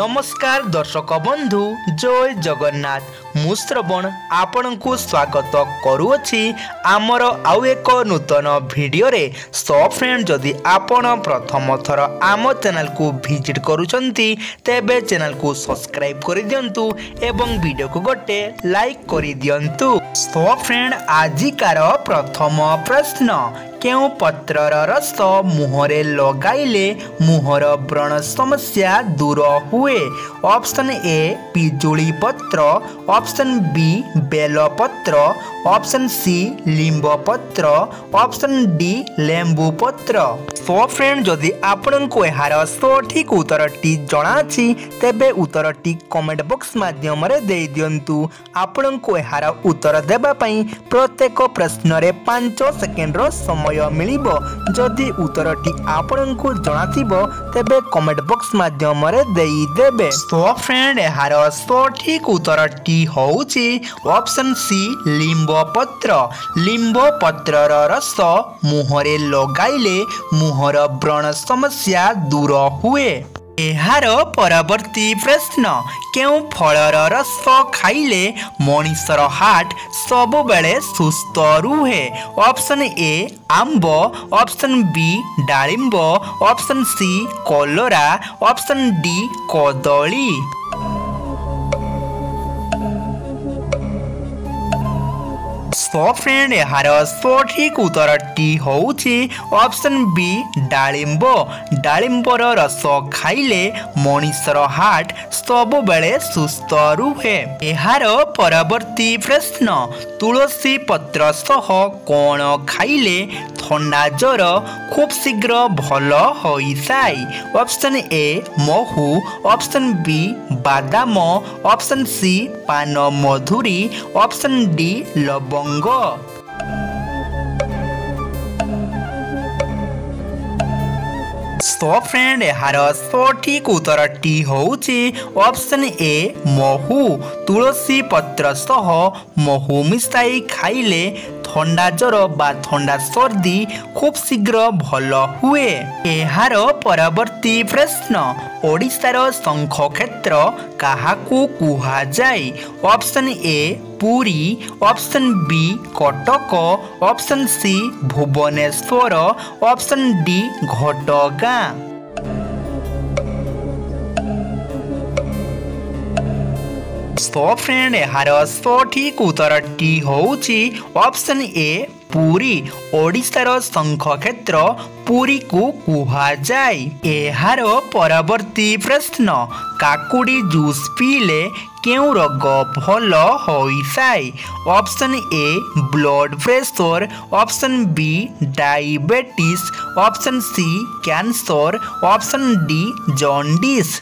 नमस्कार दर्शक बंधु जय जगन्नाथ मु श्रवण आपण को स्वागत करुअछि आमर आउ एक नूतन वीडियो रे। सो फ्रेंड जदि आपण प्रथम थर आम चैनल को विजिट करूछंती तेबे चैनल को सब्सक्राइब कर दियंतु एवं वीडियो को गोटे लाइक कर दियंतु। सो फ्रेंड आजिकार प्रथम प्रश्न केउ पत्रर रस मुहरे लगाइले मुहर व्रण समस्या दूर हुए। ऑप्शन ए पिजुली पत्र, ऑप्शन बी बेल पत्र, ऑप्शन सी लिंब पत्र, ऑप्शन डी लेंबू पत्र। सो फ्रेंड जदि आपण को यार सठिक उत्तरटी जनाछि तेबे उत्तरटी कमेंट बॉक्स माध्यम रे दे दियंतु। आपण को यार उत्तर देबा पई प्रत्येक प्रश्न रे 5 सेकेंड रो समय मिलिबो। जदि उत्तरटी आपण को जनाथिबो तेबे कमेंट बॉक्स माध्यम रे देई देबे। सो फ्रेंड यार सठिक उत्तरटी होउछि ऑप्शन सी लिंब पत्र। लिंब पत्रर रस मुहरे लगाइले मुहर व्रण समस्या दूर हुए। एहार परवर्ती प्रश्न केउ फलर रस खाइले मनीषर हार्ट सब बेले सुस्थ रुहे। Option A Amb, option B डालिंब, option C कलरा, ऑप्शन डी कदली। सो फ्रेंड यार सठिक उत्तरटी होउछि ऑप्शन बी डालिंब। डालिंबर रस खाइले मनीषर हार्ट सब बेले सुस्थ रुहे। एहार परवर्ती प्रश्न तुलसी पत्र सह कोन खाइले थंडा ज्वर खूब शीघ्र भल होई जाय। ऑप्शन ए महू, ऑप्शन बी बादाम, ऑप्शन सी पान मधुरी, ऑप्शन डी लवंग। सो फ्रेंड यार सठिक उत्तरटी होउछि ऑप्शन ए महू। तुलसी पत्र सह महू मिसाई खाइले थंडा ज्वर बा थंडा सर्दी खूब शीघ्र भल हुए। एहार परवर्ती प्रश्न ओडिशार शंख क्षेत्र काहाकू कुहा जाय। Option A Puri, option B Cuttack, option C Bhubaneswar, option D Ghatgaon. So friend यार सठिक उत्तरटी होउछि ऑप्शन ए पुरी। ओडिशार शंख क्षेत्र पुरी को कुहा जाय। एहार परवर्ती प्रश्न काकुड़ी जूस पीले केउ रोग भल होई जाय। Option A blood pressure, option B diabetes, option C cancer, option D jaundice.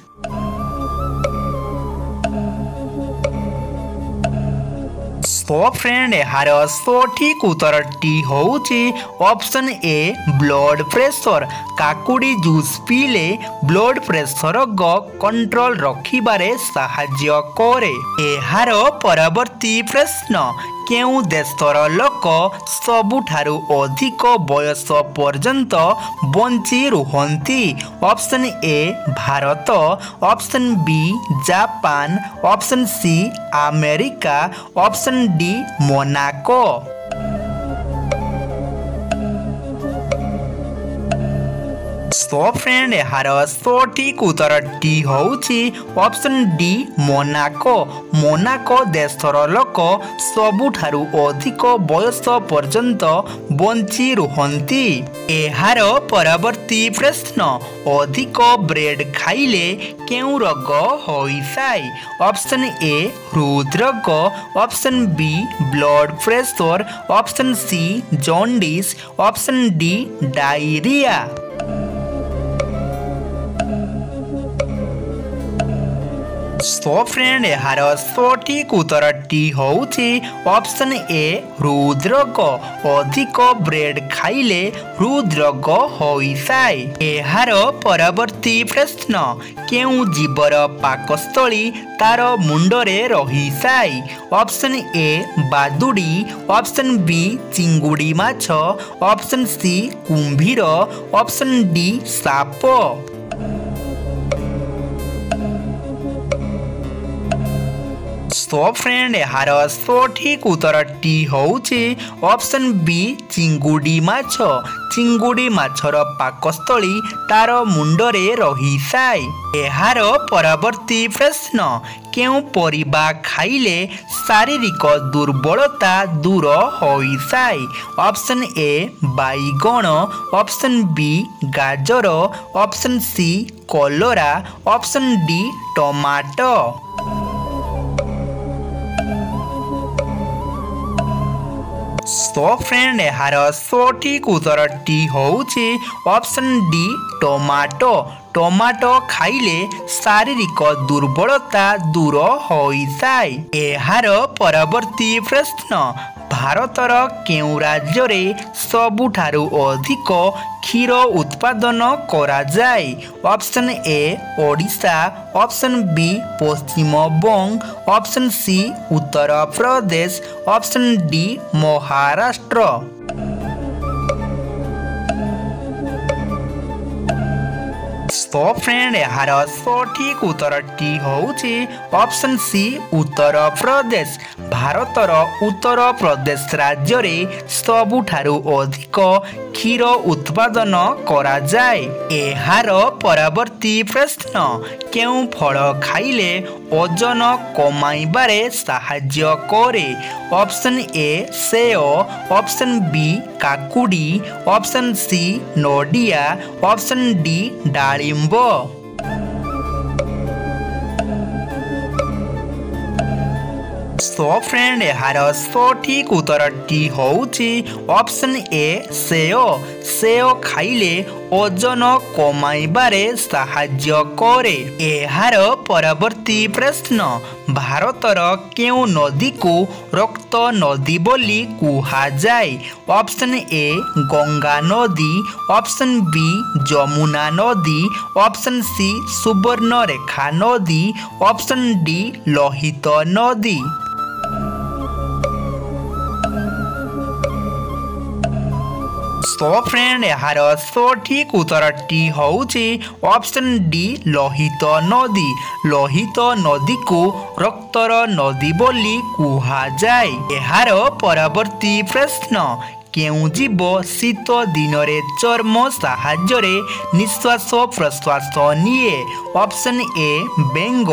So friend यार सठिक उत्तरटी होउछि ऑप्शन ए ब्लड प्रेशर। काकुड़ी जूस पीले ब्लड प्रेशर को कंट्रोल रखिबारे साहाय्य करे। एहार परवर्ती प्रश्न केउ देशर लोक सबुठारु अधिक बयस पर्यंत बंची रुहंती। Option A Bharat, option B Japan, option C America, option D Monaco. So friend यार सठिक उत्तरटी होउछि ऑप्शन डी मोनाको। मोनाको देशर लोक सबुठारु अधिक बयस पर्यंत बंची रुहंती। एहार परवर्ती प्रश्न अधिक ब्रेड खाइले केउ रोग होई जाय। ऑप्शन ए हृदरोग, option B blood pressure, option C jaundice, option D diarrhoea. So friend यार सठिक उत्तरटी होउछि ऑप्शन ए हृदरोग। अधिक ब्रेड खाइले हृदरोग होई जाय। एहार परवर्ती प्रश्न केउ जीवर पाकस्थली तार मुंडरे रही जाय। ऑप्शन ए बादुड़ी, ऑप्शन बी चिंगुड़ी माछ, ऑप्शन सी कुंभीर, ऑप्शन डी साप। सो फ्रेंड यार सठिक उत्तरटी होउछि ऑप्शन बी चिंगुडी माछ। चिंगुडी माछर पाकस्थली तार मुंडरे रही थाए। एहार परवर्ती प्रश्न केउ परिबा खाइले शारीरिक दुर्बलता दूर होई थाए। ऑप्शन ए बाइगण, ऑप्शन बी गाजर, ऑप्शन सी कलरा, ऑप्शन डी टमाटो। सो फ्रेंड यार सठिक उत्तरटी होउछि ऑप्शन डी टमाटो। टमाटो खाइले शारीरिक दुर्बलता दूर होई थाए। एहार परवर्ती प्रश्न भारतर केउ राज्य रे सबुठारु अधिक क्षीर उत्पादन करा जाए। Option A Odisha, option B Paschim Banga, option C Uttar Pradesh, option D Maharashtra. So friend यार सठिक उत्तरटी होउछि ऑप्शन सी उत्तर प्रदेश। भारतर उत्तर प्रदेश राज्य रे सबुठारु अधिक क्षीर उत्पादन करा जाए। एहार परवर्ती प्रश्न केउ फल खाइले ओजन कमाइबारे साहाय्य करे। ऑप्शन ए सेव, ऑप्शन बी काकुडी, ऑप्शन सी नोडिया, ऑप्शन डी डालिंब। सो फ्रेंड यार सठिक उत्तरटी होउछि ऑप्शन ए सेव। सेव खाइले ओजन कमाइबारे साहाय्य करे। एहार परवर्ती प्रश्न भारतर केउ नदी को रक्त नदी बोली कुहा जाए। ऑप्शन ए गंगा नदी, ऑप्शन बी जमुना नदी, ऑप्शन सी सुवर्णरेखा नदी, ऑप्शन डी लोहित नदी। सो फ्रेंड यार सठिक उत्तरटी होउछि ऑप्शन डी लोहित नदी। लोहित नदी को रक्तर नदी बोली कुहा जाए। एहार परवर्ती प्रश्न केउ जीव शीत दिन रे चर्म साहाय्य निश्वास प्रश्वास निए। ऑप्शन ए बेंग,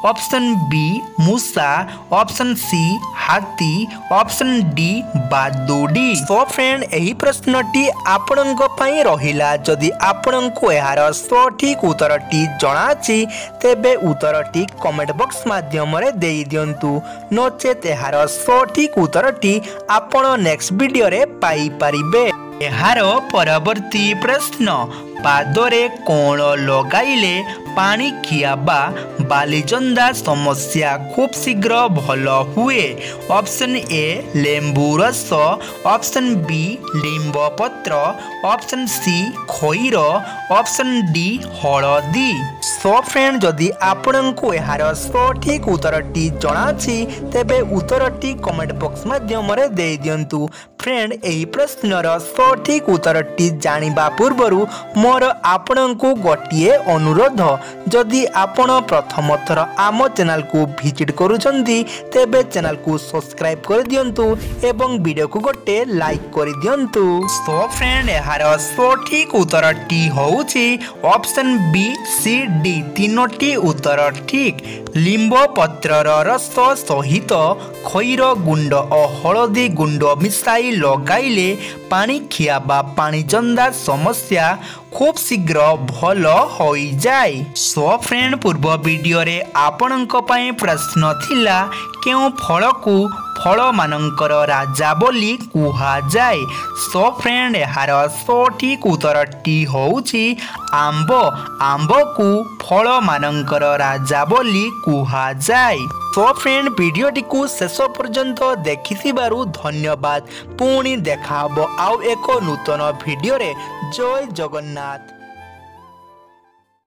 ऑप्शन बी मूसा, ऑप्शन सी हाथी, ऑप्शन डी बादुडी। सो फ्रेंड एही प्रश्नटी आपणक पई रहिला। जदि आपणको एहार सठिक उत्तरटी जणाछि तेबे उत्तरटी कमेंट बॉक्स माध्यम रे देई दियंतु। नचेत एहार सठिक उत्तरटी आपण नेक्स्ट वीडियो रे पाई परिबे। एहार परवर्ती प्रश्न पादरे कोण लगाइले पानी खियाबा बालीजंदा समस्या खूब शीघ्र भल हुए। ऑप्शन ए लेंबू रस, ऑप्शन बी लिंब पत्र, ऑप्शन सी खईर, ऑप्शन डी हलदी। सो फ्रेंड जदि आपणको एहार सठिक उत्तरटी जणाछि तेबे उत्तरटी कमेंट बॉक्स माध्यम रे देई दियंतु। फ्रेंड एही प्रश्नर सठिक उत्तरटी जानिबा पूर्वरु मोर आपणको गोटिए अनुरोध, जदि आपण प्रथम थर आम चैनल को विजिट करूछंती तेबे चैनल को सब्सक्राइब कर दियंतु एवं वीडियो को गोटे लाइक कर दियंतु। सो फ्रेंड यार सठिक उत्तरटी होउछि ऑप्शन बी सी डी तीनोटी उत्तर ठीक। लिंब पत्रर रस सहित खईर गुंड और हलदी गुंड मिसाई लगाइले पानी खियाबा पानीजंदा समस्या खूब शीघ्र भल हो जाए। सो फ्रेंड पूर्व वीडियो रे आपणक पई प्रश्न थिला केउ फल को फल मानकर राजा बोली कुहा जाए। सो फ्रेंड यार सठिक उत्तरटी होउछि आंब। आंब को फल मानकर राजा बोली कुहा जाए। सो फ्रेंड वीडियोटी को शेष पर्यंत देखिथिबारु धन्यवाद। पुणी देखा हबो आउ एक नूतन वीडियो रे। जय जगन्नाथ।